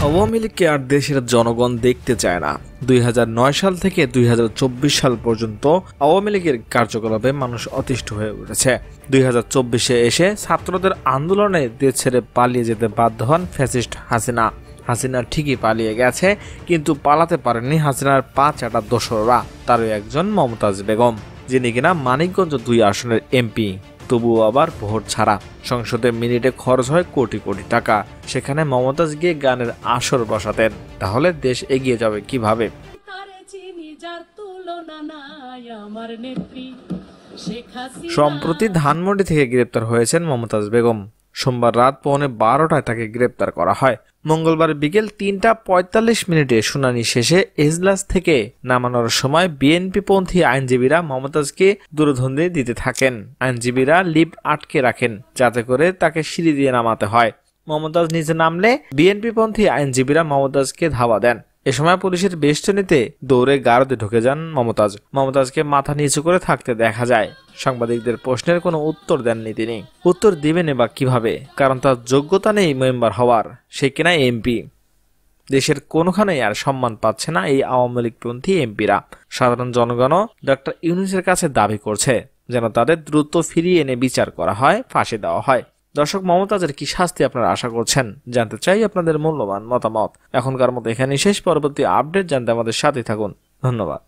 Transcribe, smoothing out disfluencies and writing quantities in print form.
আওয়ামী লীগকে আর দেশের জনগণ দেখতে চায় না। 2009 সাল থেকে 2024 সাল পর্যন্ত আওয়ামী লীগের কার্যকলাপে মানুষ অতিষ্ঠ হয়ে উঠেছে। 2024-এ এসে ছাত্রদের আন্দোলনে দেশ ছেড়ে পালিয়ে যেতে বাধ্য হন ফ্যাসিস্ট হাসিনা। হাসিনা ঠিকই পালিয়ে গেছে, কিন্তু পালাতে পারেননি হাসিনার পা চাটা দোসররা। তারই একজন মমতাজ বেগম, যিনি কিনা মানিকগঞ্জ 2 আসনের এমপি, তবুও আবার ভোট ছাড়া। সংসদে মিনিটে খরচ হয় কোটি কোটি টাকা, সেখানে মমতাজ গিয়ে গানের আসর বসাতেন। তাহলে দেশ এগিয়ে যাবে কিভাবে? সম্প্রতি ধানমন্ডি থেকে গ্রেপ্তার হয়েছেন মমতাজ বেগম। সোমবার রাত 11:15টায় তাকে গ্রেপ্তার করা হয়। মঙ্গলবার বিকেল 3:45 শুনানি শেষে এজলাস থেকে নামানোর সময় বিএনপিপন্থী আইনজীবীরা মমতাজকে দূরধ্বনি দিতে থাকেন। আইনজীবীরা লিফট আটকে রাখেন, যাতে করে তাকে সিঁড়ি দিয়ে নামাতে হয়। মমতাজ নিচে নামলে বিএনপিপন্থী আইনজীবীরা মমতাজকে ধাওয়া দেন। এ সময় পুলিশের বেষ্টনীতে দৌড়ে গারদে ঢুকে যান মমতাজকে মাথা নিচু করে থাকতে দেখা যায়। সাংবাদিকদের প্রশ্নের কোনো উত্তর দেননি তিনি। উত্তর দিবেন বা কিভাবে, কারণ তার যোগ্যতা নেই মেম্বার হওয়ার, সে কিনা এমপি। দেশের কোনোখানেই আর সম্মান পাচ্ছে না এই আওয়ামী লীগপন্থী এমপিরা। সাধারণ জনগণও ডক্টর ইউনূসের কাছে দাবি করছে যেন তাদের দ্রুত ফিরিয়ে এনে বিচার করা হয়, ফাঁসি দেওয়া হয়। দর্শক, মমতাজের কি শাস্তি আপনারা আশা করছেন? জানতে চাই আপনাদের মূল্যবান মতামত। এখনকার মতো এখানেই শেষ। পরবর্তী আপডেট জানতে আমাদের সাথে থাকুন। ধন্যবাদ।